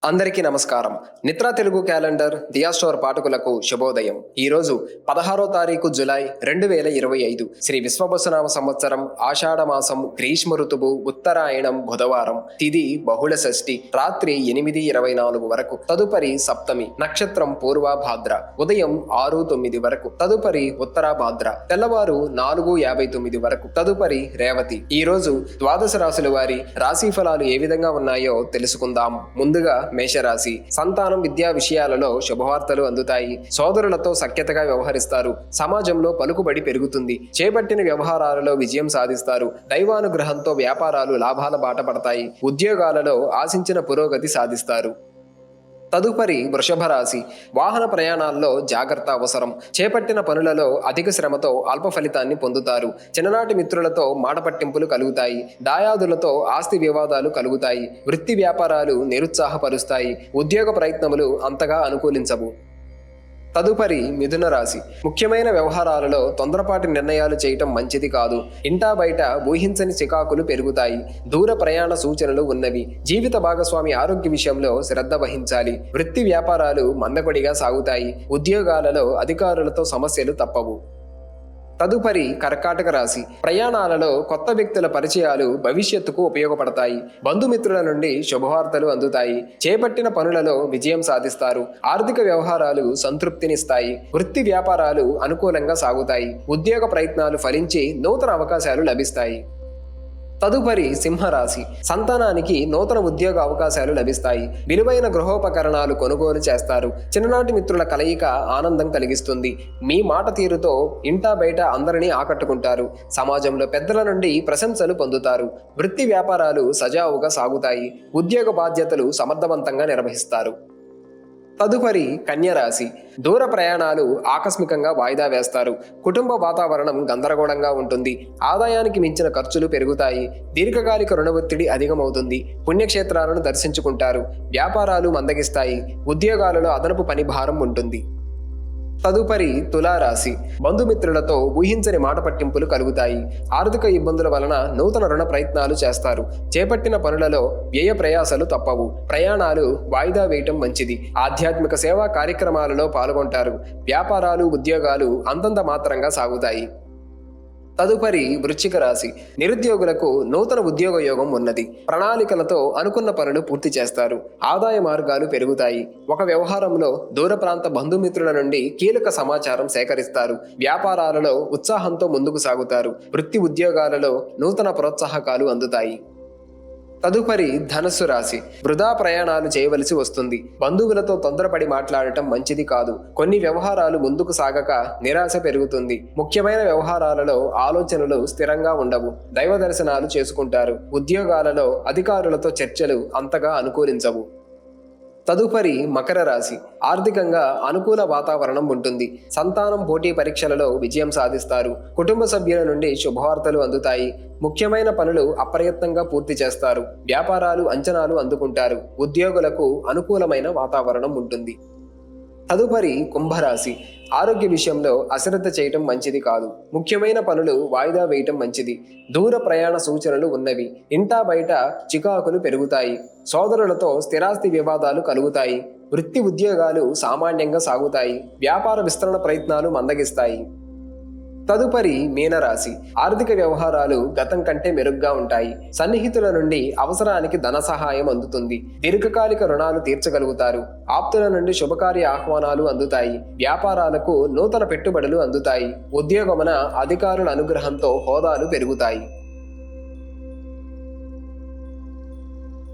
అందరికీ నమస్కారం. నిత్రా తెలుగు క్యాలెండర్ దియా స్టోర్ పాఠకులకు శుభోదయం. ఈరోజు 16వ తారీఖు జులై 2025 శ్రీ విశ్వవసునామ సంవత్సరం ఆషాఢ మాసం గ్రీష్మ ఋతువు ఉత్తరాయణం బుధవారం. తిథి బహుళ షష్ఠి. రాత్రి 8:24 వరకు. తదుపరి సప్తమి. నక్షత్రం పూర్వభాద్ర. ఉదయం 6:09 వరకు. తదుపరి ఉత్తరాభాద్ర. తెల్లవారు 4:59 వరకు. తదుపరి రేవతి. ఈ రోజు ద్వాదశ రాశుల వారి రాశి ఫలాలు ఏ విధంగా ఉన్నాయో తెలుసుకుందాం. ముందుగా మేషరాశి. సంతానం, విద్యా విషయాలలో శుభవార్తలు అందుతాయి. సోదరులతో సఖ్యతగా వ్యవహరిస్తారు. సమాజంలో పలుకుబడి పెరుగుతుంది. చేపట్టిన వ్యవహారాలలో విజయం సాధిస్తారు. దైవానుగ్రహంతో వ్యాపారాలు లాభాల బాట పడతాయి. ఉద్యోగాలలో ఆశించిన పురోగతి సాధిస్తారు. తదుపరి వృషభ రాశి. వాహన ప్రయాణాల్లో జాగ్రత్త అవసరం. చేపట్టిన పనులలో అధిక శ్రమతో అల్ప ఫలితాన్ని పొందుతారు. చిన్ననాటి మిత్రులతో మాట పట్టింపులు కలుగుతాయి. దాయాదులతో ఆస్తి వివాదాలు కలుగుతాయి. వృత్తి వ్యాపారాలు నిరుత్సాహపరుస్తాయి. ఉద్యోగ ప్రయత్నములు అంతగా అనుకూలించవు. తదుపరి మిథున రాశి. ముఖ్యమైన వ్యవహారాలలో తొందరపాటి నిర్ణయాలు చేయటం మంచిది కాదు. ఇంటా బయట ఊహించని చికాకులు పెరుగుతాయి. దూర ప్రయాణ సూచనలు ఉన్నవి. జీవిత భాగస్వామి ఆరోగ్య విషయంలో శ్రద్ధ వహించాలి. వృత్తి వ్యాపారాలు మందకొడిగా సాగుతాయి. ఉద్యోగాలలో అధికారులతో సమస్యలు తప్పవు. తదుపరి కర్కాటక రాశి. ప్రయాణాలలో కొత్త వ్యక్తుల పరిచయాలు భవిష్యత్తుకు ఉపయోగపడతాయి. బంధుమిత్రుల నుండి శుభవార్తలు అందుతాయి. చేపట్టిన పనులలో విజయం సాధిస్తారు. ఆర్థిక వ్యవహారాలు సంతృప్తినిస్తాయి. వృత్తి వ్యాపారాలు అనుకూలంగా సాగుతాయి. ఉద్యోగ ప్రయత్నాలు ఫలించి నూతన అవకాశాలు లభిస్తాయి. తదుపరి సింహరాశి. సంతానానికి నూతన ఉద్యోగ అవకాశాలు లభిస్తాయి. విలువైన గృహోపకరణాలు కొనుగోలు చేస్తారు. చిన్ననాటి మిత్రుల కలయిక ఆనందం కలిగిస్తుంది. మీ మాట తీరుతో ఇంటా బయట అందరినీ ఆకట్టుకుంటారు. సమాజంలో పెద్దల నుండి ప్రశంసలు పొందుతారు. వృత్తి వ్యాపారాలు సజావుగా సాగుతాయి. ఉద్యోగ బాధ్యతలు సమర్థవంతంగా నిర్వహిస్తారు. తదుపరి కన్యరాశి. దూర ప్రయాణాలు ఆకస్మికంగా వాయిదా వేస్తారు. కుటుంబ వాతావరణం గందరగోళంగా ఉంటుంది. ఆదాయానికి మించిన ఖర్చులు పెరుగుతాయి. దీర్ఘకాలిక రుణ ఒత్తిడి అధికమవుతుంది. పుణ్యక్షేత్రాలను దర్శించుకుంటారు. వ్యాపారాలు మందగిస్తాయి. ఉద్యోగాలలో అదనపు పని భారం ఉంటుంది. తదుపరి తులారాశి. బంధుమిత్రులతో ఊహించని మాట పట్టింపులు కలుగుతాయి. ఆర్థిక ఇబ్బందుల వలన నూతన రుణ ప్రయత్నాలు చేస్తారు. చేపట్టిన పనులలో వ్యయ ప్రయాసలు తప్పవు. ప్రయాణాలు వాయిదా వేయటం మంచిది. ఆధ్యాత్మిక సేవా కార్యక్రమాలలో పాల్గొంటారు. వ్యాపారాలు, ఉద్యోగాలు అంతంత మాత్రంగా సాగుతాయి. తదుపరి వృశ్చిక రాశి. నిరుద్యోగులకు నూతన ఉద్యోగ యోగం ఉన్నది. ప్రణాళికలతో అనుకున్న పనులు పూర్తి చేస్తారు. ఆదాయ మార్గాలు పెరుగుతాయి. ఒక వ్యవహారంలో దూర ప్రాంత బంధుమిత్రుల నుండి కీలక సమాచారం సేకరిస్తారు. వ్యాపారాలలో ఉత్సాహంతో ముందుకు సాగుతారు. వృత్తి ఉద్యోగాలలో నూతన ప్రోత్సాహకాలు అందుతాయి. తదుపరి ధనస్సు రాశి. వృధా ప్రయాణాలు చేయవలసి వస్తుంది. బంధువులతో తొందరపడి మాట్లాడటం మంచిది కాదు. కొన్ని వ్యవహారాలు ముందుకు సాగక నిరాశ పెరుగుతుంది. ముఖ్యమైన వ్యవహారాలలో ఆలోచనలు స్థిరంగా ఉండవు. దైవ దర్శనాలు చేసుకుంటారు. ఉద్యోగాలలో అధికారులతో చర్చలు అంతగా అనుకూలించవు. తదుపరి మకర రాశి. ఆర్థికంగా అనుకూల వాతావరణం ఉంటుంది. సంతానం పోటీ పరీక్షలలో విజయం సాధిస్తారు. కుటుంబ సభ్యుల నుండి శుభవార్తలు అందుతాయి. ముఖ్యమైన పనులు అప్రయత్నంగా పూర్తి చేస్తారు. వ్యాపారాలు అంచనాలు అందుకుంటారు. ఉద్యోగులకు అనుకూలమైన వాతావరణం ఉంటుంది. తదుపరి కుంభరాశి. ఆరోగ్య విషయంలో అశ్రద్ధ చేయటం మంచిది కాదు. ముఖ్యమైన పనులు వాయిదా వేయటం మంచిది. దూర ప్రయాణ సూచనలు ఉన్నవి. ఇంటా బయట చికాకులు పెరుగుతాయి. సోదరులతో స్థిరాస్తి వివాదాలు కలుగుతాయి. వృత్తి ఉద్యోగాలు సామాన్యంగా సాగుతాయి. వ్యాపార విస్తరణ ప్రయత్నాలు మందగిస్తాయి. తదుపరి మీనరాశి. ఆర్థిక వ్యవహారాలు గతం కంటే మెరుగ్గా ఉంటాయి. సన్నిహితుల నుండి అవసరానికి ధన సహాయం అందుతుంది. దీర్ఘకాలిక రుణాలు తీర్చగలుగుతారు. ఆప్తుల నుండి శుభకార్య ఆహ్వానాలు అందుతాయి. వ్యాపారాలకు నూతన పెట్టుబడులు అందుతాయి. ఉద్యోగమున అధికారుల అనుగ్రహంతో హోదాలు పెరుగుతాయి.